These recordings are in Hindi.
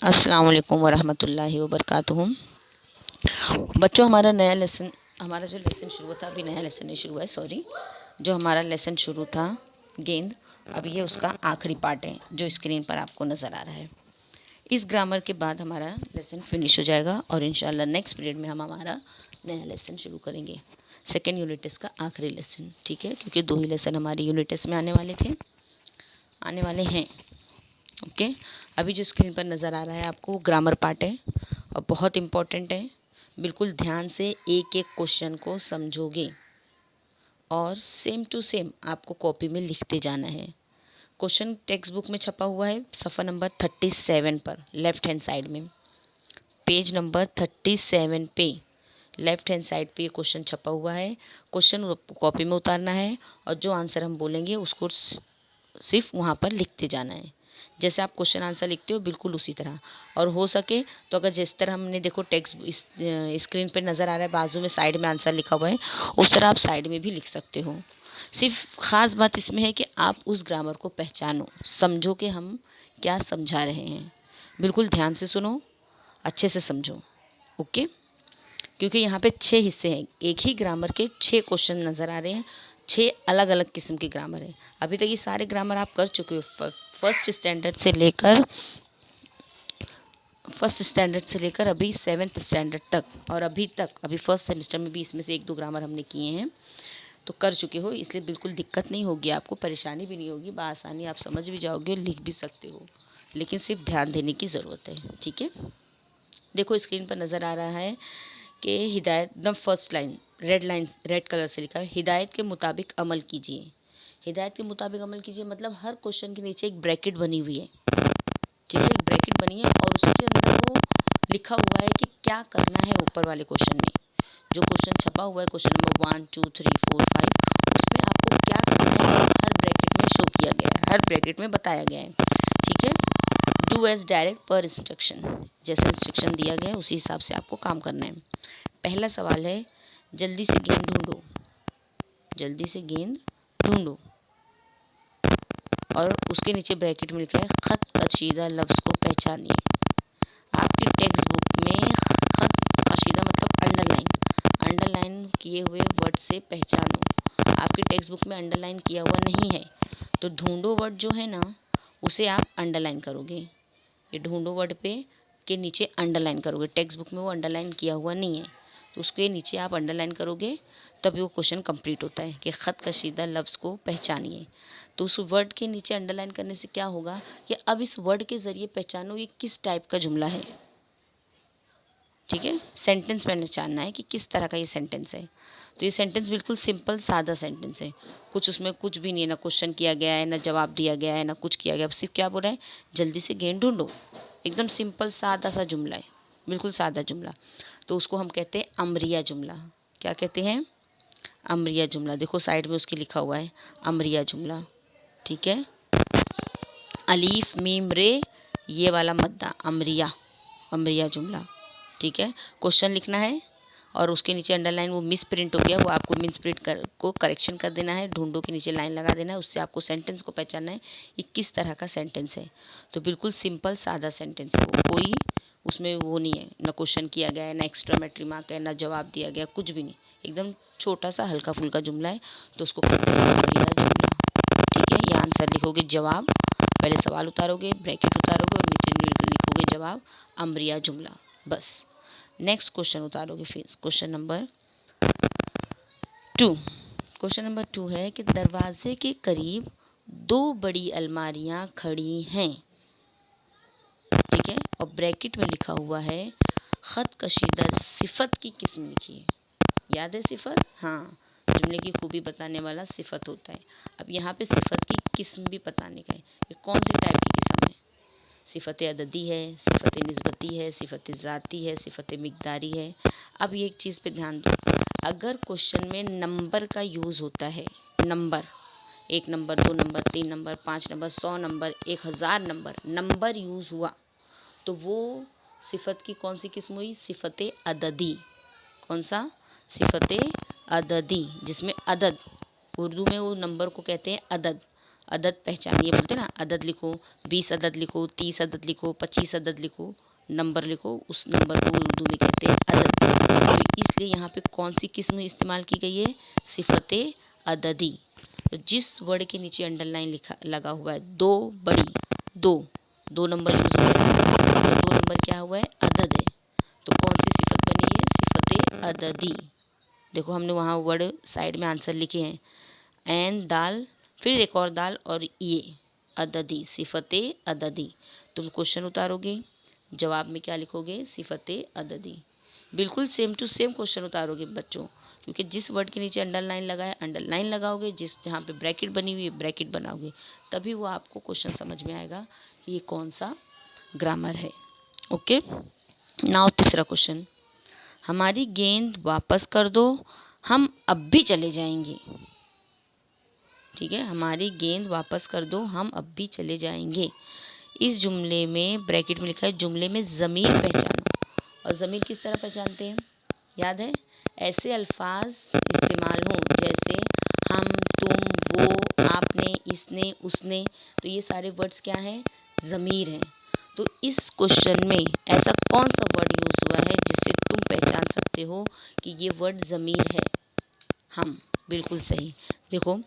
अस्सलाम वालेकुम वरहमतुल्लाहि वबरकातुहू। बच्चों, हमारा जो लेसन शुरू हुआ था, अभी नया लेसन नहीं शुरू हुआ है, सॉरी। जो हमारा लेसन शुरू था गेंद, अब ये उसका आखिरी पार्ट है जो स्क्रीन पर आपको नज़र आ रहा है। इस ग्रामर के बाद हमारा लेसन फिनिश हो जाएगा और इंशाल्लाह नेक्स्ट पीरियड में हम हमारा नया लेसन शुरू करेंगे, सेकेंड यूनिट टेस्ट का आखिरी लेसन, ठीक है, क्योंकि 2 ही लेसन हमारे यूनिट टेस्ट में आने वाले हैं। ओके, अभी जो स्क्रीन पर नज़र आ रहा है आपको, वो ग्रामर पार्ट है और बहुत इम्पॉर्टेंट है। बिल्कुल ध्यान से एक एक क्वेश्चन को समझोगे और सेम टू सेम आपको कॉपी में लिखते जाना है। क्वेश्चन टेक्स्ट बुक में छपा हुआ है सफ़ा नंबर 37 पर, लेफ्ट हैंड साइड में, पेज नंबर 37 पे लेफ्ट हैंड साइड पे ये क्वेश्चन छपा हुआ है। क्वेश्चन कॉपी में उतारना है और जो आंसर हम बोलेंगे उसको सिर्फ वहाँ पर लिखते जाना है। जैसे आप क्वेश्चन आंसर लिखते हो बिल्कुल उसी तरह, और हो सके तो अगर जिस तरह हमने देखो टेक्स्ट स्क्रीन पे नज़र आ रहा है, बाजू में साइड में आंसर लिखा हुआ है, उस तरह आप साइड में भी लिख सकते हो। सिर्फ ख़ास बात इसमें है कि आप उस ग्रामर को पहचानो, समझो कि हम क्या समझा रहे हैं। बिल्कुल ध्यान से सुनो, अच्छे से समझो। ओके, क्योंकि यहाँ पे 6 हिस्से हैं, एक ही ग्रामर के 6 क्वेश्चन नज़र आ रहे हैं, 6 अलग अलग किस्म के ग्रामर है। अभी तक ये सारे ग्रामर आप कर चुके हो, फर्स्ट स्टैंडर्ड से लेकर अभी 7th स्टैंडर्ड तक, और अभी फर्स्ट सेमेस्टर में भी इसमें से 1-2 ग्रामर हमने किए हैं, तो कर चुके हो, इसलिए बिल्कुल दिक्कत नहीं होगी, आपको परेशानी भी नहीं होगी, बआसानी आप समझ भी जाओगे, लिख भी सकते हो, लेकिन सिर्फ ध्यान देने की ज़रूरत है, ठीक है। देखो स्क्रीन पर नज़र आ रहा है कि हिदायत, the first line red colour से लिखा है, हिदायत के मुताबिक अमल कीजिए। हिदायत के मुताबिक अमल कीजिए मतलब हर क्वेश्चन के नीचे एक ब्रैकेट बनी हुई है, ठीक है, एक ब्रैकेट बनी है और उसके अंदर वो लिखा हुआ है कि क्या करना है। ऊपर वाले क्वेश्चन में जो क्वेश्चन छपा हुआ है, क्वेश्चन नंबर 1, 2, 3, 4, 5, उसमें आपको क्या करना है हर ब्रैकेट में शो किया गया है, हर ब्रैकेट में बताया गया है, ठीक है। डू एज डायरेक्ट पर इंस्ट्रक्शन, जैसे इंस्ट्रक्शन दिया गया है उसी हिसाब से आपको काम करना है। पहला सवाल है, जल्दी से गेंद ढूंढो, जल्दी से गेंद ढूंढो, और उसके नीचे ब्रैकेट में लिखा है खत कशीदा लफ्ज़ को पहचानिए। आपकी टेक्स्ट बुक में खत कशीदा मतलब अंडरलाइन किए हुए वर्ड से पहचानो। आपकी टेक्स्ट बुक में अंडरलाइन किया हुआ नहीं है तो ढूंढो वर्ड जो है ना, उसे आप अंडरलाइन करोगे। ये ढूंढो वर्ड पे के नीचे अंडरलाइन करोगे, टेक्स्ट बुक में वो अंडरलाइन किया हुआ नहीं है तो उसके नीचे आप अंडरलाइन करोगे, तभी वो क्वेश्चन कंप्लीट होता है कि ख़त कशीदा लफ्ज़ को पहचानिए। तो उस वर्ड के नीचे अंडरलाइन करने से क्या होगा कि अब इस वर्ड के ज़रिए पहचानो ये किस टाइप का जुमला है, ठीक है। सेंटेंस पहचानना है कि किस तरह का ये सेंटेंस है। तो ये सेंटेंस बिल्कुल सिंपल सादा सेंटेंस है, उसमें कुछ भी नहीं है, ना क्वेश्चन किया गया है, ना जवाब दिया गया है, ना कुछ किया गया, सिर्फ क्या बोल रहा है, जल्दी से गेंद ढूंढो। एकदम सिंपल सादा सा जुमला है, बिल्कुल सादा जुमला। तो उसको हम कहते हैं अमरिया जुमला। क्या कहते हैं? अमरिया जुमला। देखो साइड में उसके लिखा हुआ है अमरिया जुमला, ठीक है। अलीफ मीम रे ये वाला मद्दा, अमरिया जुमला, ठीक है। क्वेश्चन लिखना है और उसके नीचे अंडरलाइन वो मिस प्रिंट हो गया, वो आपको मिस प्रिंट को करेक्शन कर देना है, ढूंढो के नीचे लाइन लगा देना है, उससे आपको सेंटेंस को पहचानना है ये किस तरह का सेंटेंस है। तो बिल्कुल सिंपल सादा सेंटेंस है वो, कोई उसमें वो नहीं है, ना क्वेश्चन किया गया है, ना एक्सक्लेमेटरी मार्क है, ना जवाब दिया गया, कुछ भी नहीं, एकदम छोटा सा हल्का फुल्का जुमला है, तो उसको कहते हैं अमरिया जुमला, ठीक है। ये आंसर लिखोगे, जवाब, पहले सवाल उतारोगे, ब्रैकेट उतारोगे और नीचे लिखोगे जवाब, अमरिया जुमला, बस। नेक्स्ट क्वेश्चन उतारोगे, फिर क्वेश्चन नंबर 2। क्वेश्चन नंबर 2 है कि दरवाजे के करीब 2 बड़ी अलमारियां खड़ी हैं, ठीक है, और ब्रैकेट में लिखा हुआ है खत कशीदा सिफत की किस्म लिखिए। याद है सिफत? हाँ, जुमले की खूबी बताने वाला सिफत होता है। अब यहाँ पे सिफत की किस्म भी बताने का है कि कौन सी टाइप की किस्म है। सिफत अददी है, सिफत निस्बती है, सिफत ज़ाती है, सिफत मिक़दारी है। अब ये एक चीज़ पे ध्यान दो, अगर क्वेश्चन में नंबर का यूज़ होता है, number 1 number, 2 number, 3 number, 5 number, 100 number, 1000 number use हुआ तो वो सिफत की कौन सी किस्म हुई? सिफत अददी। कौन सा? सिफत अददी, जिसमें अदद, उर्दू में वो नंबर को कहते हैं अदद। अदद पहचानिए बोलते ना, अदद लिखो, 20 अदद लिखो, 30 अदद लिखो, 25 अदद लिखो, नंबर लिखो, उस नंबर को उर्दू में कहते हैं अदद। तो इसलिए यहाँ पे कौन सी किस्म इस्तेमाल की गई है, सिफते अददी। तो जिस वर्ड के नीचे अंडरलाइन लिखा लगा हुआ है, दो बड़ी, दो नंबर यूज हुआ है, तो दो नंबर क्या हुआ है, अदद है। तो कौन सी सिफत बनी है, सिफते अददी। देखो हमने वहाँ वर्ड साइड में आंसर लिखे हैं, एन दाल, फिर एक और दाल और ये अददी, सिफते अददी। तुम क्वेश्चन उतारोगे, जवाब में क्या लिखोगे, सिफते अददी। बिल्कुल सेम टू सेम क्वेश्चन उतारोगे बच्चों, क्योंकि जिस वर्ड के नीचे अंडरलाइन लगा है अंडरलाइन लगाओगे, जिस जहाँ पे ब्रैकेट बनी हुई है ब्रैकेट बनाओगे, तभी वो आपको क्वेश्चन समझ में आएगा कि ये कौन सा ग्रामर है। ओके, नाउ तीसरा क्वेश्चन, हमारी गेंद वापस कर दो, हम अब भी चले जाएंगे। ठीक है, हमारी गेंद वापस कर दो, हम अब भी चले जाएंगे। इस जुमले में ब्रैकेट में लिखा है, जुमले में ज़मीर पहचानो। और ज़मीर किस तरह पहचानते हैं, याद है, ऐसे अल्फाज इस्तेमाल हों जैसे हम, तुम, वो, आपने, इसने, उसने। तो ये सारे वर्ड्स क्या हैं, ज़मीर हैं। तो इस क्वेश्चन में ऐसा कौन सा वर्ड यूज़ हुआ है जिससे तुम पहचान सकते हो कि ये वर्ड ज़मीर है, हम। बिल्कुल सही, देखो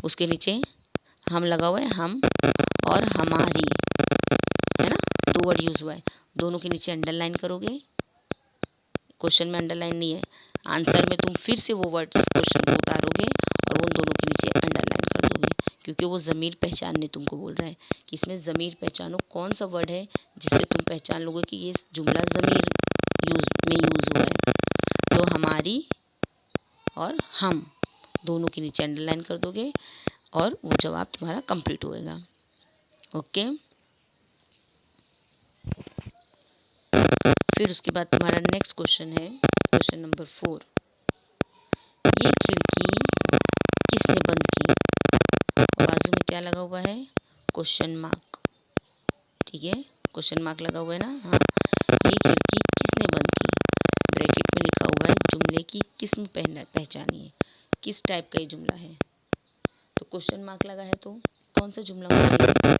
उसके नीचे हम लगा हुआ है, हम और हमारी, है ना, दो वर्ड यूज़ हुआ है। दोनों के नीचे अंडरलाइन करोगे, क्वेश्चन में अंडरलाइन नहीं है, आंसर में तुम फिर से वो वर्ड्स क्वेश्चन को उतारोगे और उन दोनों के नीचे अंडरलाइन कर दोगे, क्योंकि वो ज़मीर पहचानने तुमको बोल रहा है कि इसमें ज़मीर पहचानो, कौन सा वर्ड है जिससे तुम पहचान लोगे कि ये जुमला ज़मीर यूज़ हुआ है। तो हमारी और हम दोनों के नीचे अंडरलाइन कर दोगे और वो जवाब तुम्हारा कंप्लीट होएगा। ओके, फिर उसके बाद तुम्हारा नेक्स्ट क्वेश्चन है, क्वेश्चन नंबर 4, ये खिड़की किसने बंद की। बाजू में क्या लगा हुआ है, क्वेश्चन मार्क। ठीक है, क्वेश्चन मार्क लगा हुआ है ना, हाँ। ये खिड़की किसने बंद की, ब्रैकेट में लिखा हुआ है, जुमले की किस्म पहचानिए, किस टाइप का ये जुमला है। तो क्वेश्चन मार्क लगा है तो कौन सा जुमला होगा,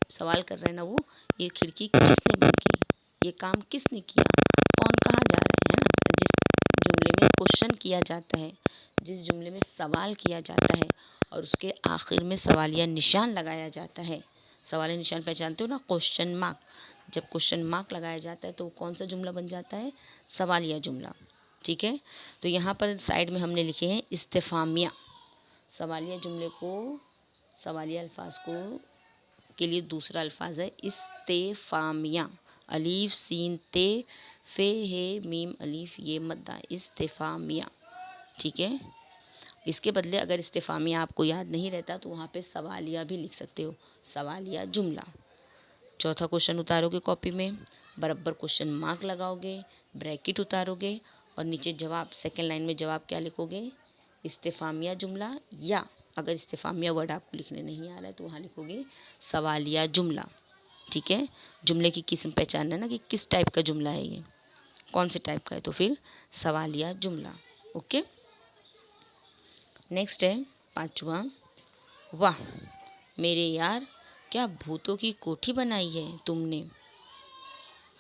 सवाल कर रहे हैं ना वो, ये खिड़की किसने बंद की, ये काम किसने किया, कौन कहाँ जा रहा है ना। जिस जुमले में क्वेश्चन किया जाता है, जिस जुमले में सवाल किया जाता है और उसके आखिर में सवालिया निशान लगाया जाता है, सवालिया निशान पहचानते हो ना, क्वेश्चन मार्क। जब क्वेश्चन मार्क लगाया जाता है तो कौन सा जुमला बन जाता है, सवालिया जुमला। ठीक है, तो यहाँ पर साइड में हमने लिखे हैं इस्तिफामिया। सवालिया जुमले को, सवालिया अल्फाज को के लिए दूसरा अल्फाज है इस्तेफामिया, अलीफ सीन ते फे हे मीम अलीफ ये मद्दा, इस्तेफामिया। ठीक है, इसके बदले अगर इस्तेफामिया आपको याद नहीं रहता तो वहाँ पे सवालिया भी लिख सकते हो, सवालिया जुमला। चौथा क्वेश्चन उतारोगे कॉपी में, बराबर क्वेश्चन मार्क लगाओगे, ब्रैकेट उतारोगे और नीचे जवाब, सेकेंड लाइन में जवाब क्या लिखोगे, इस्तेफामिया जुमला, या अगर इस्तेफामिया वर्ड आपको लिखने नहीं आ रहा है तो वहाँ लिखोगे सवालिया जुमला। ठीक है, जुमले की किस्म पहचानना ना कि किस टाइप का जुमला है, ये कौन से टाइप का है, तो फिर सवालिया जुमला। ओके, नेक्स्ट है पांचवा, वाह मेरे यार क्या भूतों की कोठी बनाई है तुमने।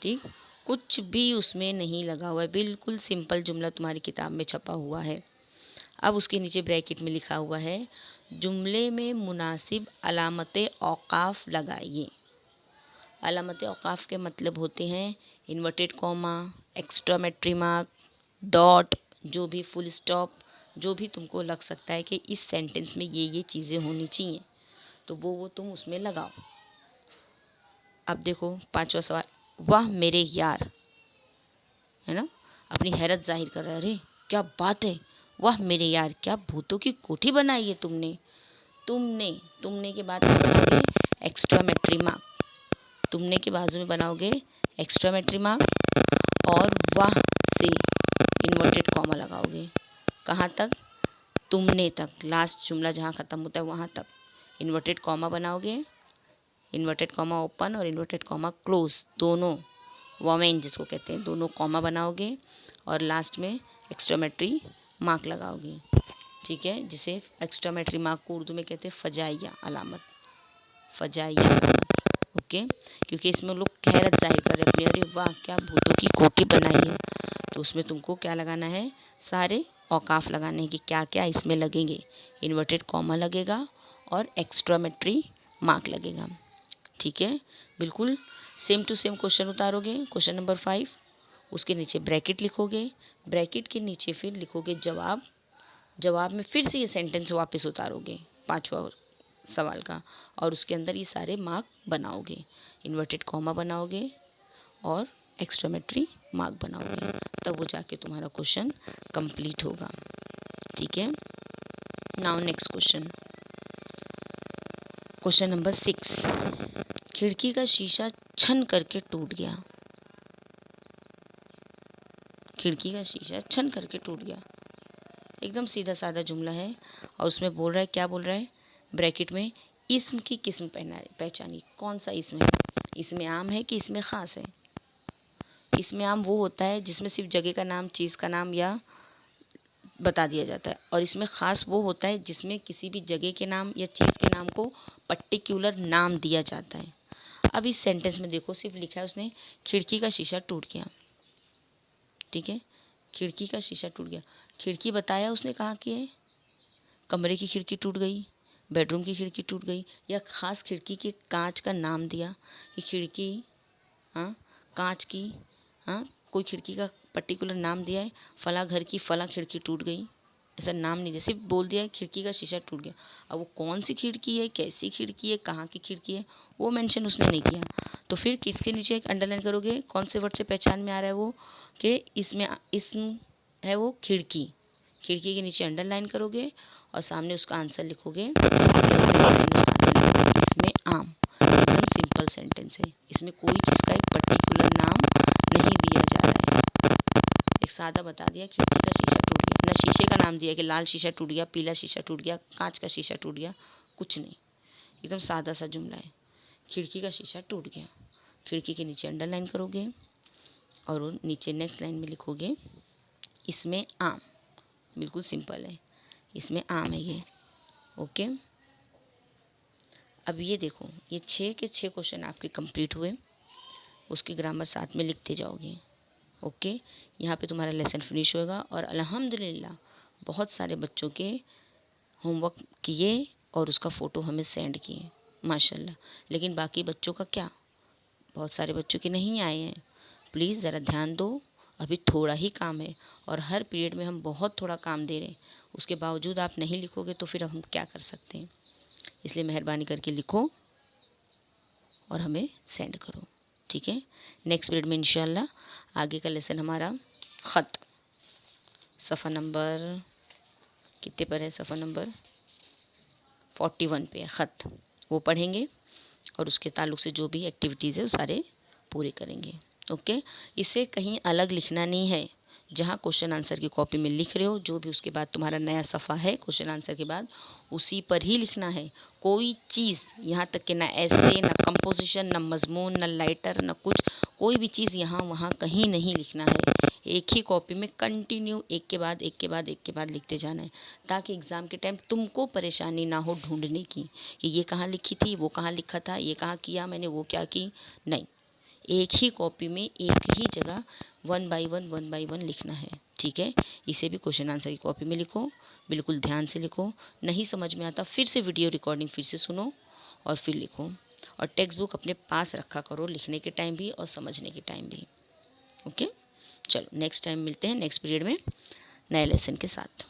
ठीक, कुछ भी उसमें नहीं लगा हुआ है, बिल्कुल सिंपल जुमला तुम्हारी किताब में छपा हुआ है। अब उसके नीचे ब्रैकेट में लिखा हुआ है, जुमले में मुनासिब अलामत औकाफ लगाइए। अलामत औकाफ के मतलब होते हैं इन्वर्टेड कॉमा, एक्स्ट्रामेट्री मार्क, डॉट, जो भी फुल स्टॉप, जो भी तुमको लग सकता है कि इस सेंटेंस में ये चीज़ें होनी चाहिए, तो वो तुम उसमें लगाओ। अब देखो पांचवा सवाल, वाह मेरे यार, है ना, अपनी हैरत जाहिर कर रहा है, अरे क्या बात है, वाह मेरे यार क्या भूतों की कोठी बनाई है तुमने। तुमने के बाद बनाओगे एक्स्ट्रामेट्री मार्क, तुमने के बाजू में बनाओगे एक्स्ट्रामेट्री मार्क और वाह से इन्वर्टेड कॉमा लगाओगे। कहाँ तक, तुमने तक, लास्ट जुमला जहाँ ख़त्म होता है वहाँ तक इन्वर्टेड कॉमा बनाओगे, इन्वर्टेड कॉमा ओपन और इन्वर्टेड कॉमा क्लोज, दोनों वोमेन जिसको कहते हैं, दोनों कॉमा बनाओगे और लास्ट में एक्स्ट्रामेट्री मार्क लगाओगे। ठीक है, जिसे एक्स्ट्रामेट्री मार्क को उर्दू में कहते हैं फजाइया अलामत। फजाइया। ओके, क्योंकि इसमें लोग हैरत जाहिर कर रहे हैं अपनी, अरे वाह क्या भूतों की कोठी बनाई है। तो उसमें तुमको क्या लगाना है, सारे औकाफ लगाने हैं कि क्या क्या इसमें लगेंगे। इन्वर्टेड कॉमा लगेगा और एक्स्ट्रामेट्री मार्क लगेगा। ठीक है, बिल्कुल सेम टू सेम क्वेश्चन उतारोगे। क्वेश्चन नंबर 5, उसके नीचे ब्रैकेट लिखोगे, ब्रैकेट के नीचे फिर लिखोगे जवाब, जवाब में फिर से ये सेंटेंस वापस उतारोगे 5वां सवाल का, और उसके अंदर ये सारे मार्क बनाओगे, इन्वर्टेड कॉमा बनाओगे और एक्स्ट्रामेट्री मार्क बनाओगे, तब वो जाके तुम्हारा क्वेश्चन कंप्लीट होगा। ठीक है, now next question, question number 6, खिड़की का शीशा छन करके टूट गया। खिड़की का शीशा छन करके टूट गया, एकदम सीधा साधा जुमला है। और उसमें बोल रहा है, क्या बोल रहा है, ब्रैकेट में इस्म की किस्म पहचानी। कौन सा इस्म है, इसमें आम है कि इसमें ख़ास है। इसमें आम वो होता है जिसमें सिर्फ जगह का नाम, चीज़ का नाम या बता दिया जाता है, और इसमें ख़ास वो होता है जिसमें किसी भी जगह के नाम या चीज़ के नाम को पर्टिकुलर नाम दिया जाता है। अब इस सेंटेंस में देखो, सिर्फ लिखा है उसने खिड़की का शीशा टूट गया। ठीक है, खिड़की का शीशा टूट गया, खिड़की बताया उसने कहाँ की है, कमरे की खिड़की टूट गई, बेडरूम की खिड़की टूट गई, या ख़ास खिड़की के कांच का नाम दिया कि खिड़की, हाँ कांच की, हाँ कोई खिड़की का पर्टिकुलर नाम दिया है, फला घर की फला खिड़की टूट गई, ऐसा नाम नहीं दिया, सिर्फ बोल दिया है खिड़की का शीशा टूट गया। अब वो कौन सी खिड़की है, कैसी खिड़की है, कहाँ की खिड़की है, वो मेंशन उसने नहीं किया। तो फिर किसके नीचे एक अंडरलाइन करोगे, कौन से वर्ड से पहचान में आ रहा है वो, कि इसमें इसम है वो खिड़की, खिड़की के नीचे अंडरलाइन करोगे और सामने उसका आंसर लिखोगे, इसमें आम। एकदम सिंपल सेंटेंस है, इसमें कोई चीज़ का एक पर्टिकुलर नाम नहीं दिया जा रहा है, एक सादा बता दिया खिड़की का शीशा टूट गया, न शीशे का नाम दिया कि लाल शीशा टूट गया, पीला शीशा टूट गया, कांच का शीशा टूट गया, कुछ नहीं, एकदम सादा सा जुमला है, खिड़की का शीशा टूट गया। खिड़की के नीचे अंडरलाइन करोगे और नीचे नेक्स्ट लाइन में लिखोगे इसमें आम। बिल्कुल सिंपल है, इसमें आम है ये। ओके, अब ये देखो, ये 6 के 6 क्वेश्चन आपके कंप्लीट हुए, उसकी ग्रामर साथ में लिखते जाओगे। ओके, यहाँ पे तुम्हारा लेसन फिनिश होगा, और अल्हम्दुलिल्लाह बहुत सारे बच्चों के होमवर्क किए और उसका फ़ोटो हमें सेंड किए माशाल्लाह। लेकिन बाकी बच्चों का क्या, बहुत सारे बच्चों के नहीं आए हैं। प्लीज़ ज़रा ध्यान दो, अभी थोड़ा ही काम है, और हर पीरियड में हम बहुत थोड़ा काम दे रहे हैं, उसके बावजूद आप नहीं लिखोगे तो फिर हम क्या कर सकते हैं। इसलिए मेहरबानी करके लिखो और हमें सेंड करो। ठीक है, नेक्स्ट पीरियड में इंशाल्लाह आगे का लेसन हमारा ख़त, सफ़ा नंबर कितने पर है, सफ़ा नंबर 41 पे है ख़त, वो पढ़ेंगे और उसके ताल्लुक़ से जो भी एक्टिविटीज़ है वो सारे पूरे करेंगे। ओके, इसे कहीं अलग लिखना नहीं है, जहाँ क्वेश्चन आंसर की कॉपी में लिख रहे हो, जो भी उसके बाद तुम्हारा नया सफ़ा है क्वेश्चन आंसर के बाद, उसी पर ही लिखना है। कोई चीज़ यहाँ तक कि ना ऐसे, ना कंपोजिशन, ना मजमून, ना लाइटर, ना कुछ, कोई भी चीज़ यहाँ वहाँ कहीं नहीं लिखना है। एक ही कॉपी में कंटिन्यू एक के बाद एक के बाद एक के बाद लिखते जाना है, ताकि एग्ज़ाम के टाइम तुमको परेशानी ना हो ढूंढने की कि ये कहाँ लिखी थी, वो कहाँ लिखा था, ये कहाँ किया मैंने, वो क्या की। नहीं, एक ही कॉपी में एक ही जगह 1 बाई 1 लिखना है। ठीक है, इसे भी क्वेश्चन आंसर की कॉपी में लिखो, बिल्कुल ध्यान से लिखो, नहीं समझ में आता फिर से वीडियो रिकॉर्डिंग फिर से सुनो और फिर लिखो, और टेक्स्ट बुक अपने पास रखा करो, लिखने के टाइम भी और समझने के टाइम भी। ओके, चलो नेक्स्ट टाइम मिलते हैं नेक्स्ट पीरियड में नए लेसन के साथ।